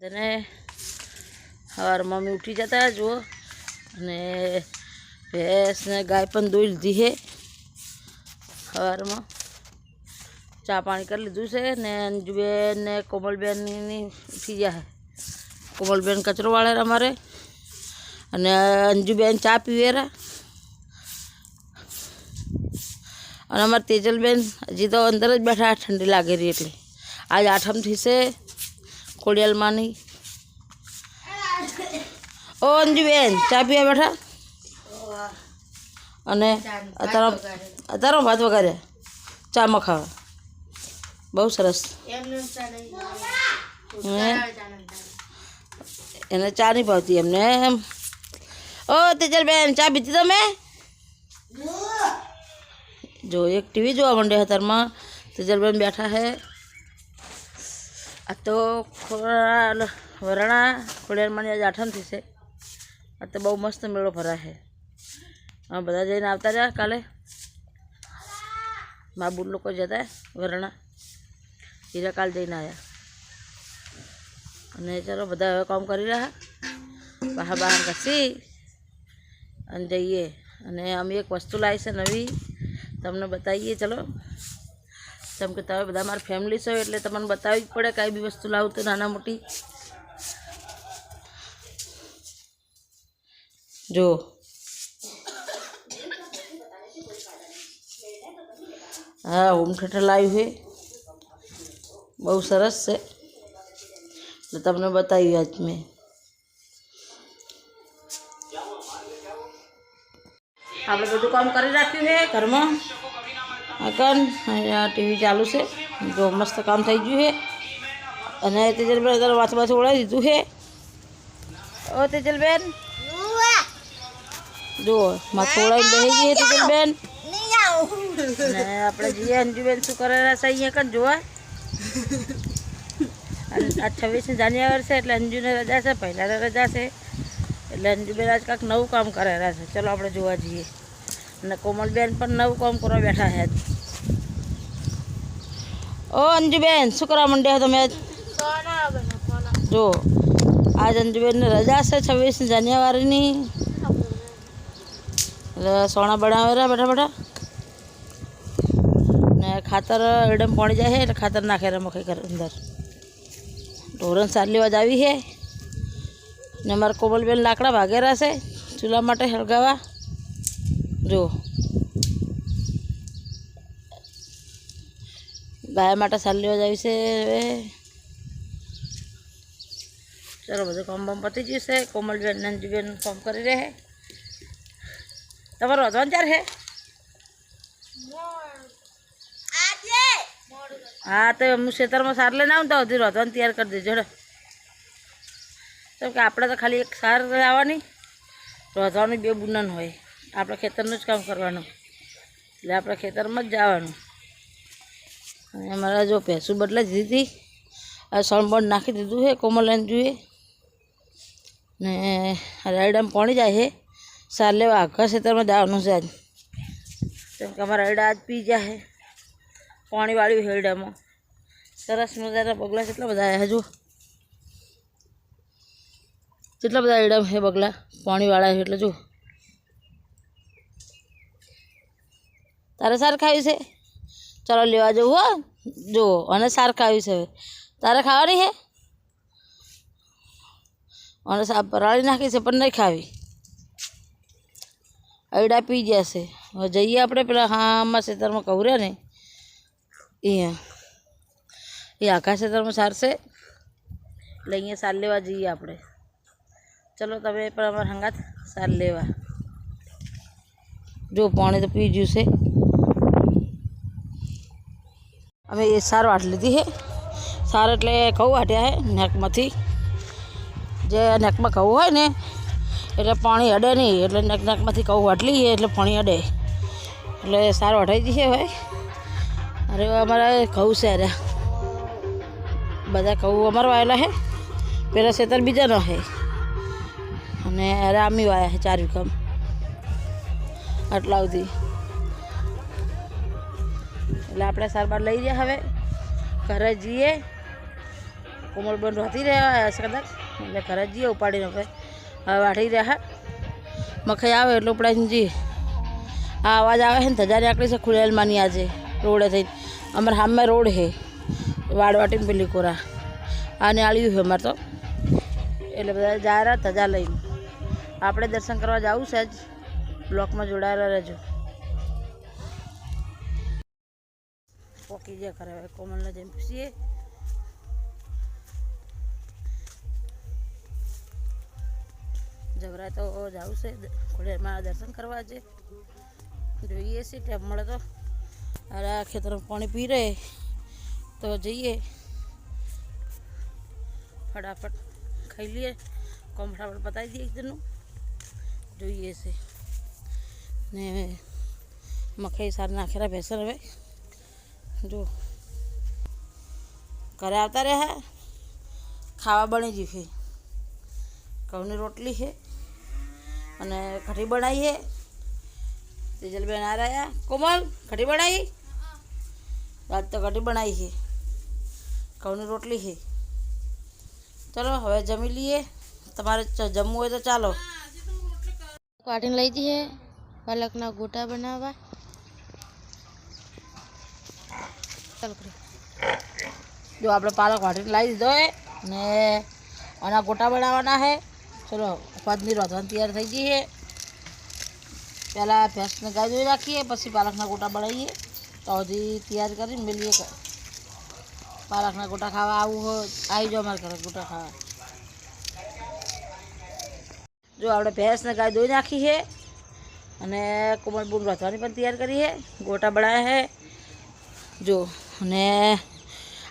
તેને સવારમાં મમ્મી ઉઠી જતા જુઓ અને ભેંસ ને ગાય પણ દોઈ લીધી છે. સવારમાં ચા પાણી કરી લીધું છે ને અંજુબેન ને કોમલબેનની ઉઠી ગયા છે. કોમલબેન કચરો વાળે અમારે અને અંજુબેન ચા પીવેરા અને અમારે તેજલબેન હજી તો અંદર જ બેઠા ઠંડી લાગે રહી એટલે આજ આઠમથી છે ખોડિયાલમાંની. ઓ અંજુબેન ચા પીવા બેઠા અને અત્યારે ભાત વગાડ્યા ચામાં ખાવા બહુ સરસ. એને ચા નહીં ભાવતી એમને એમ. ઓ તેજલબેન ચા પીધી તમે? જો એક ટીવી જોવા માંડે અત્યારમાં તેજલબેન બેઠા છે. આ તો વરણા ખોડિયારમાં આજ આઠમથી છે. આ તો બહુ મસ્ત મેળો ભરા છે. હા બધા જઈને આવતા રહ્યા કાલે બાબુ લોકો જતા વરણા હીરા કાલ જઈને આવ્યા અને ચાલો બધા હવે કામ કરી રહ્યા બહાર બહાર ઘસી અને જઈએ. અને અમે એક વસ્તુ લાવી છે નવી તમને બતાવીએ. ચલો જેમ કે તમે બધા મારી ફેમિલી છો એટલે તમને બતાવવી જ પડે કાંઈ બી વસ્તુ લાવું તો નાના મોટી. જો હા હોમ થિયેટર લાવ્યું છે બહુ સરસ છે એટલે તમને બતાવ્યું આજ મેં. આપણે બધું કામ કરી રાખ્યું છે ઘરમાં. આગળ અહીંયા ટીવી ચાલુ છે જો મસ્ત કામ થઈ ગયું છે. અને તેજલબેન અત્યારે માથું માથું ઓળાવી દીધું છે. ઓ તેજલબેન જો માથું ઓળાવીને બેસી ગઈ છે તેજલબેન. અને આપણે જઈએ અંજુબેન શું કરેલા છે અહીંયા કણ જોવા. આ 26 જાન્યુઆરી છે એટલે અંજુને રજા છે, પહેલાં રજા છે એટલે અંજુબેન આજ કાંઈક નવું કામ કરેલા છે. ચલો આપણે જોવા જઈએ. અને કોમલબેન પણ નવું કામ કરવા બેઠા છે. ઓ અંજુબેન શું કરવા માંડ્યા તમે? જો આજ અંજુબેનને રજા છે 26 જાન્યુઆરીની એટલે સોના બનાવેલા બેઠા બેઠા. ને ખાતર એડમ પાણી જાય છે એટલે ખાતર નાખે રમખે અંદર. ઢોરણ સાર લેવા જ આવી છે ને અમારા કોમલબેન લાકડા ભાગેરા છે ચૂલા માટે સળગાવા. જો ગાય માટે સાર લેવા જ આવી છે. હવે ચાલો બધું કામ બામ પતી ગયું છે. કોમલબેન અંજુબેન કામ કરી રહે. તમારો વધવાનું ચાર છે? હા તો હું ખેતરમાં સાર લઈને આવું તો હજી રોધવાનું તૈયાર કરી દેજો. કેમ કે આપણે તો ખાલી એક સાર આવવાની રોધવાનું 2 બુનન હોય. આપણે ખેતરનું જ કામ કરવાનું એટલે આપણે ખેતરમાં જ જવાનું. અને અમારા જો ભેંસું બદલાઈ દીધી આ સણબણ નાખી દીધું છે કોમલ અંજુએ. ને રાયડામાં પાણી જાય છે સાર લેવા આખા ખેતરમાં જવાનું છે આજ. કેમ કે અમારા રાયડા આજ પી જાય છે પાણી વાળ્યું હેરડામાં. સરસ મજાના બગલા કેટલા બધા આવ્યા હજુ કેટલા બધા હેરડામાં છે બગલા પાણી વાળા છે એટલે જો. તારે સાર ખાવી છે? ચાલો લેવા જવું હો. જો અને સાર ખાવી છે હવે તારે ખાવાની છે અને સાપ પરાળી નાખી છે પણ નહીં ખાવી. હૈડા પી ગયા છે. હવે જઈએ આપણે પેલા હામાં ખેતરમાં કહું ને અહીંયા એ આખા ખેતરમાં સાર છે એટલે અહીંયા સાર લેવા જઈએ આપણે. ચલો તમે પણ અમારા હંગાત સાર લેવા. જો પાણી તો પી ગયું છે. અમે એ સાર વાટ લીધી છે. સાર એટલે ઘઉં વાટ્યા છે નેકમાંથી. જે નેકમાં ઘઉં હોય ને એટલે પાણી અડે નહીં એટલે નેકમાંથી ઘઉં વાટલી એટલે પાણી અડે એટલે સાર વઢાઈ દીધી છે ભાઈ. અરે અમારા ઘઉં છે અરે બધા ઘઉં અમારા વાયેલા છે. પેલા ખેતર બીજાનો છે અને અરે આમી વાયા છે 4 વીઘામાં આટલા સુધી. એટલે આપણે સારવાર લઈ રહ્યા હવે ઘરે જઈએ કોમલબેન રોતી રહ્યા હશે કદાચ એટલે ઘરે જઈએ ઉપાડીને હવે વાઢી રહ્યા મખાઈ આવે એટલે ઉપડાઈને જઈએ. આ અવાજ આવે છે ને ધજા નીકળી છે ખુલેલમાંની આજે રોડે થઈને અમારે સામે રોડ છે વાડવાટીને પેલી કોરા આને આળ્યું છે અમારે તો એટલે બધા જા રહ્યા ધજા લઈને. આપણે દર્શન કરવા જવું છે જ બ્લોકમાં જોડાયેલા રહેજો. પોકી જાય ખરે હવે કોમલને જઈને પૂછીએ. જવરા તો જવું છે ખોડિયારમાં દર્શન કરવા છે જોઈએ છે ટાઈમ મળે તો. અરે આ ખેતરમાં પાણી પી રહે તો જઈએ ફટાફટ ખાઈ લઈએ કોમ ફટાફટ પતાવી દઈએ એકદમનું જોઈએ છે ને મકાઈ સાર નાખેલા ભેસર હવે જો ઘરે આવતા રહ્યા ખાવા બની ગયું છે. ઘઉંની રોટલી છે અને કઢી બનાવી છે. તેજલબેન આ રહ્યા. કોમલ કઢી બનાવી આજ તો કઢી બનાવી છે ઘઉંની રોટલી છે. ચલો હવે જમી લઈએ. તમારે જમવું હોય તો ચાલો. કાઢીને લઈ જઈએ પાલકના ગોટા બનાવવા. ચાલો જો આપણે પાલક વાટીને લાવી દીધો હે ને આના ગોટા બનાવવાના છે. ચલો પદની રોધવાની તૈયાર થઈ ગઈ છે. પહેલાં ભેંસને ગાય ધોઈ રાખીએ પછી પાલકના ગોટા બનાવીએ તો હજી તૈયાર કરીને મેલીએ. પાલકના ગોટા ખાવા આવવું હોય આવી જાઓ અમારે ઘરે ગોટા ખાવા. જો આપણે ભેંસને ગાય ધોઈ નાખી છે અને કોમલબૂન રોધવાની પણ તૈયાર કરી છે. ગોટા બનાવ્યા છે જો. અને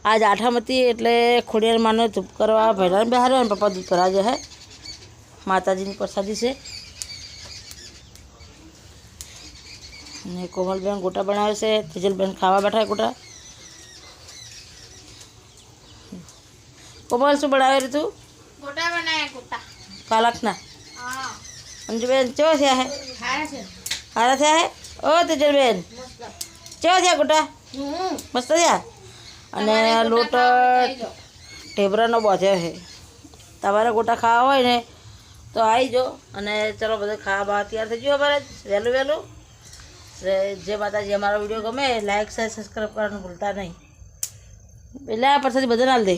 આજ આઠમ હતી એટલે ખોડિયાર માનો ધૂપ કરવા ભૈરાને બહાર અને પપ્પા દૂધ ભરા છે. માતાજીની પ્રસાદી છે. અને કોમલબેન ગોટા બનાવે છે. તેજલબેન ખાવા બેઠા ગોટા. કોમલ શું બનાવે રે તું? ગોટા બનાવ્યા ગોટા પાલકના. હા અંજુબેન કેવા થયા હે? ખાયા છે સારા થયા હે? ઓ તેજલબેન કેવા થયા ગોટા? મસ્ત થયા. અને લોટ ઢેબરાનો બાંધ્યો છે. તમારે ગોટા ખાવા હોય ને તો આવી જાઓ. અને ચલો બધા ખાવા બહાર તૈયાર થઈ ગયો અમારે વહેલું વહેલું. જે માતાજી અમારો વિડીયો ગમે લાઈક શેર સબસ્ક્રાઈબ કરવાનું ભૂલતા નહીં. એટલે આ પરસાદી બધા ના દે.